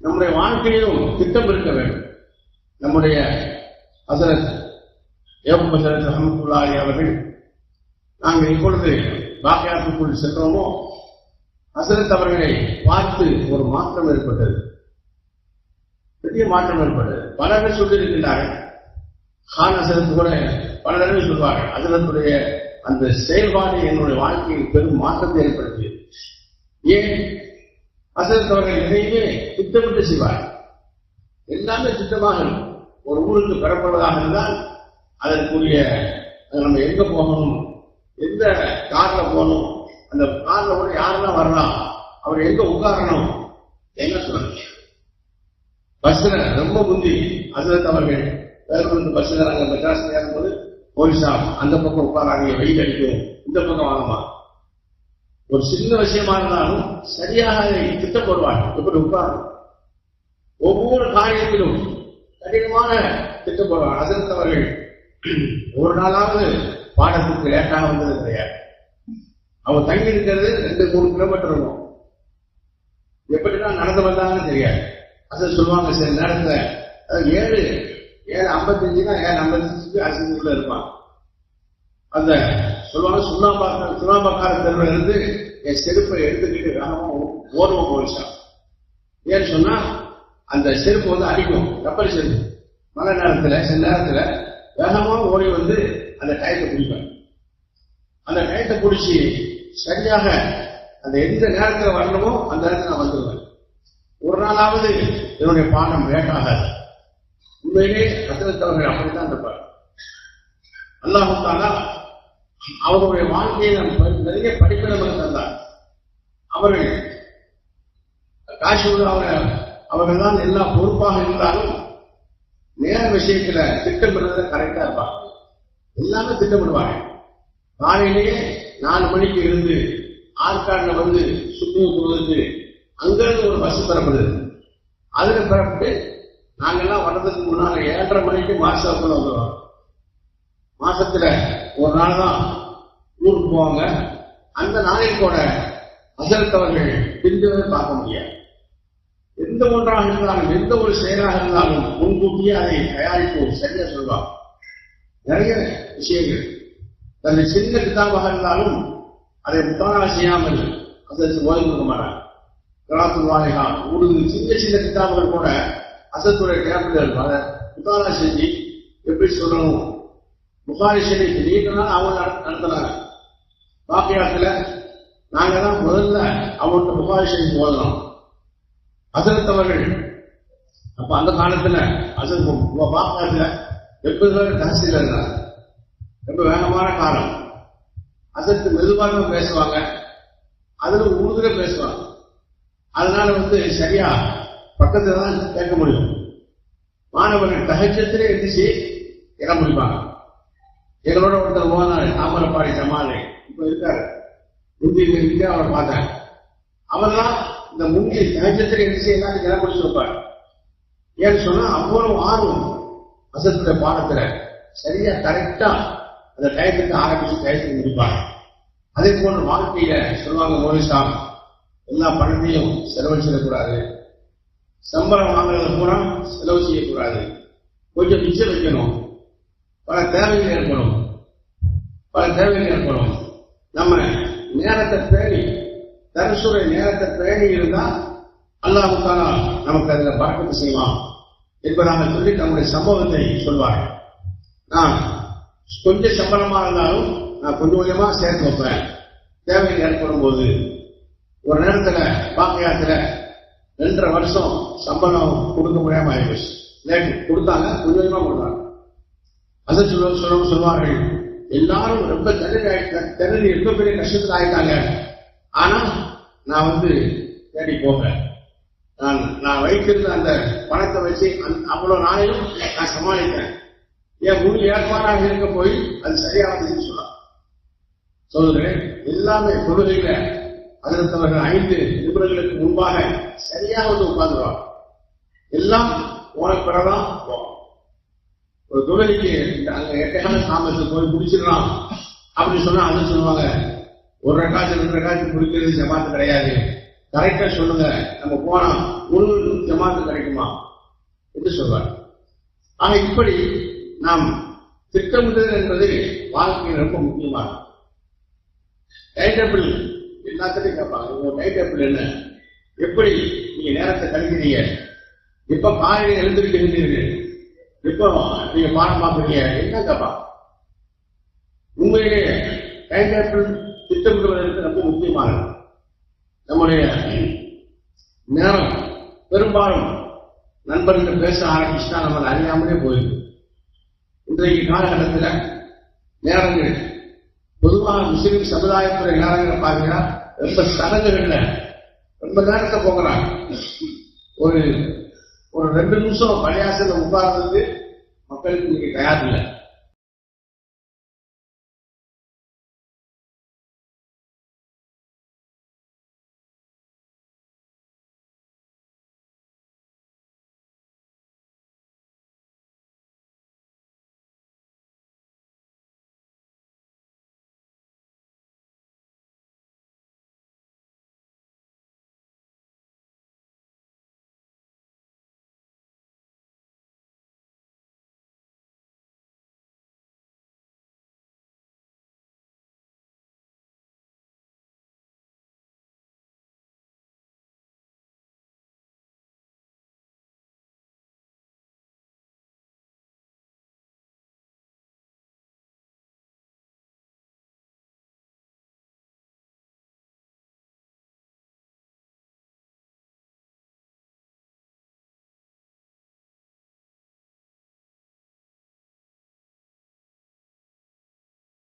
நம்முடைய வாழ்க்கையிலும் திட்டம் இருக்க வேண்டும். நம்முடைய ஹஸரத் யக்கூப் ஹஸரத் ரஹ்மத்துல்லாஹி அவர்கள் நாங்கள் இப்பொழுது பாக்கியாத்துக்குள் சென்றோமோ, ஹஸரத் அவர்களை பார்த்து ஒரு மாற்றம் ஏற்பட்டது, பெரிய மாற்றம் ஏற்பட்டது. பலர்கள் சொல்லியிருக்கிறார்கள், கான் ஹஸரத் கூட பல தடவை சொல்வார்கள், ஹஸரத்துடைய அந்த செயல்பாடு என்னுடைய வாழ்க்கையில் பெரும் மாற்றத்தை ஏற்படுத்தியது. ஏன்? ஹஸரத் அவர்கள் எதையுமே திட்டமிட்டு செய்வார், எல்லாமே திட்டமாக இருக்கும். ஒரு ஊருக்கு பெறப்படுவதாக இருந்தால் அதற்குரிய நம்ம எங்க போகணும், எந்த கார்ல போகணும், அந்த கார்ல கூட யாரெல்லாம் வரலாம், அவர் எங்க உட்காரணும், என்ன சொல்லணும். பஸ்ல ரொம்ப முந்தி ஹஸரத் அவர்கள் வேறு பஸ்ல நாங்கள் மெட்ராஸ் ஏறும்போது போலீஸா அந்த பக்கம் உட்காராங்க, வெயில் அடிக்கும், இந்த பக்கம் வாங்கம்மா. ஒரு சின்ன விஷயமா இருந்தாலும் சரியாக அதை திட்டம் போடுவாங்க, எப்படி உட்காரணும். ஒவ்வொரு காரியத்திலும் கடினமான திட்டம் போடுவாங்க. ஹஸரத் அவர்கள் ஒரு நாளாவது பாடத்துக்கு லேட்டாக வந்தது கிடையாது. அவங்க தங்கி இருக்கிறது 2-3 கிலோமீட்டர் இருக்கும். எப்படிதான் நடந்து வந்தாங்கன்னு தெரியாது. அது சொல்லுவாங்க, சில நேரத்துல 7:55 7:55 இருப்பான். அந்த சொல்லுவாங்க, சுண்ணாம்பாக்கார தெருவில் இருந்து என் செருப்பை எடுத்துக்கிட்டு ஓடுவோம் போலீஸா. ஏன்னு சொன்னா அந்த செருப்பு வந்து அடிக்கும், கப்பல் செருப்பு. மழை நேரத்துல சில நேரத்துல வேகமா ஓடி வந்து அந்த டயத்தை பிடிப்பேன். அந்த டயத்தை பிடிச்சி சரியாக அந்த எந்த நேரத்தில் வரணுமோ அந்த நேரத்தில் நான் வந்துடுவேன். ஒரு நாளாவது என்னுடைய பாடம் லேட்டாகாது. உண்மையிலே ஹஸரத் அவர்கள் அப்படித்தான் இருப்பார். அல்லாஹ் தஆலா அவருடைய வாழ்க்கையை நிறைய படிப்பிடமாக தந்தார். அவர்கள் காஷிவுல்லா அவர்கள் தான் எல்லா பொறுப்பாக இருந்தாலும் நேர விஷயத்துல திட்டமிடுறத கரெக்டா இருப்பாங்க. எல்லாமே திட்டமிடுவாங்க. காலையிலேயே 4 மணிக்கு இருந்து ஆற்காடுல வந்து சுற்றுலா போவதற்கு அங்கிருந்து ஒரு பஸ் பெறப்படுது. அதுல பெறப்பட்டு நாங்கெல்லாம் வர்றதுக்கு முன்னால 7:30 மணிக்கு மாசத்துல வந்துடுவாங்க. மாசத்துல ஒரு நாள் தான் ஊருக்கு போவாங்க. அந்த நாளில் கூட ஹஸரத் அவர்கள் பிரிந்தவரை பார்க்க முடியாது. எந்த ஒன்றாக இருந்தாலும், எந்த ஒரு செயலாக இருந்தாலும் முன்கூட்டியே அதை தயாரிப்பு சரியா சொல்வாங்க. நிறைய விஷயங்கள் தன்னை சின்ன கிதாபாக இருந்தாலும் அதை முத்தானா செய்யாமல் ஹஸரத் ஓய்வு கொடுக்க மாட்டாங்க. கலாத்துல் வாலிஹா உருது சின்ன சின்ன கிதாபுகள் கூட ஹஸரத்துடைய கேபிட்டல் அதை முத்தானா செஞ்சு எப்படி சொல்லணும். புகாரி ஷரீஃப் நீண்ட நாள் அவங்க நடத்தினாங்க. பாக்கியாத்துல நாங்க தான் முதல்ல அவங்கள்ட்ட புகாரி ஷரீஃப் ஓதணும். ஹஸரத் அவர்கள் அப்ப அந்த காலத்துல ஹஸரத் பாக்கியாத்துல 70 பேர் தஹசீல் இருந்தாங்க. ரொம்ப வேகமான காலம். ஹஸரத் மெதுவாக பேசுவாங்க, அதுல உருதுல பேசுவாங்க. அதனால வந்து சரியா பக்கத்துல தான் கேட்க முடியும். மாணவர்கள் தஹஜ்ஜுதிலே எந்திரிச்சு இடம் முடிப்பாங்க. எங்களோட ஒருத்தர் ஓனாரு தாமரப்பாடி ஜமாலை இப்ப இருக்காரு, முந்தி அவரை பார்த்தேன். அவர்லாம் இந்த முந்தி தஹஜ்ஜுதிலே எந்திரிச்சு எல்லாத்தையும் இடம் முடிச்சு வைப்பார். ஏன்னு சொன்னா அவ்வளவு ஆர்வம் ஹஸரத்துடைய பாடத்துல சரியா கரெக்டா அந்த டயத்துக்கு ஆரம்பிச்சு டயத்துக்கு முடிப்பாங்க. அதே போன்ற வாழ்க்கையில சொல்லுவாங்க, மோலிசாம் எல்லா பணத்தையும் செலவழிச்சிடக்கூடாது, சம்பளம் வாங்குறத பூரா செலவு செய்யக்கூடாது, கொஞ்சம் மிச்சம் வைக்கணும். பல தேவைகள் ஏற்படும். நம்ம நேரத்தை பேணி தரிசுரை நேரத்தை பேணி இருந்தா அல்லாஹ் தஆலா நமக்கு அதுல பரக்கத்து செய்வான் என்பதாக சொல்லி நம்முடைய சம்பவத்தை சொல்வார்கள். நான் கொஞ்சம் சம்பளமா இருந்தாலும் நான் கொஞ்சம் கொஞ்சமா சேர்த்து வைப்பேன். தேவைகள் ஏற்படும் போது ஒரு நேரத்துல பாக்கியாத்துல 2.5 வருஷம் சம்பளம் கொடுக்க முடியாம ஆயிடுச்சு. லேட்டு கொடுத்தாங்க, கொஞ்சம் கொஞ்சமா கொடுத்தாங்க. அதை சொல்வார்கள், எல்லாரும் ரொம்ப திணறி ரொம்ப பெரிய கஷ்டத்தில் ஆயிட்டாங்க. ஆனா நான் வந்து தேடி போகிறேன். நான் வைத்திருந்த அந்த பணத்தை வச்சு அவ்வளவு நாளையும் நான் சமாளிக்கிறேன். என் முழு ஏற்பாடாக இருக்க போய் அது சரியானதுன்னு சொல்லுகிறேன். எல்லாமே தொழுகையில ஹஸரத் அவர்கள் 5 நிமிடங்களுக்கு முன்பாக சரியாக வந்து உட்கார்ந்துருவாங்க. எல்லாம் உனக்கு பிறதான் போகும். ஒரு தொழிலுக்கு அங்க 8 சாமத்துக்கு போய் முடிச்சிடலாம் அப்படின்னு சொன்னா அது சொல்லுவாங்க, 1 ரக்காத்து 2 ரக்காத்து குடிக்கிறது ஜமாத்து கிடையாது, கரெக்டா சொல்லுங்க, நம்ம போனா முழு ஜமாத்து கிடைக்குமா என்று சொல்வார். ஆக இப்படி நாம் திட்டமிடுதல் என்பது வாழ்க்கையில் ரொம்ப முக்கியமானது. டைம் டேபிள் எல்லாத்தையும் கேட்பாங்க, உங்க டைம் டேபிள் என்ன, எப்படி நீங்க நேரத்தை கழிக்கிறீங்க, எப்ப காலையில் எழுந்திருக்கிறீர்கள், எப்போ நீங்க பாடம் பார்க்குறீங்க, என்ன கேட்பாங்க. உண்மையிலேயே டைம் டேபிள் திட்டமிடுவதற்கு ரொம்ப முக்கியமானது. நம்முடைய நேரம் பெரும்பாலும் நண்பர்கள் பேச ஆரம்பிச்சுட்டா நம்ம அறியாமலே போயிருக்கு. இன்றைக்கு காலகட்டத்தில் நேரங்கள் பொதுவாக முஸ்லிம் சமுதாயத்துடைய நேரங்களை பார்த்தீங்கன்னா ரொம்ப சடங்குகள்ல ரொம்ப நேரத்தை போகிறாங்க. ஒரு 2 நிமிஷம் பள்ளியாசல உட்கார்றதுக்கு மக்களுக்கு இன்னைக்கு தயார் இல்லை.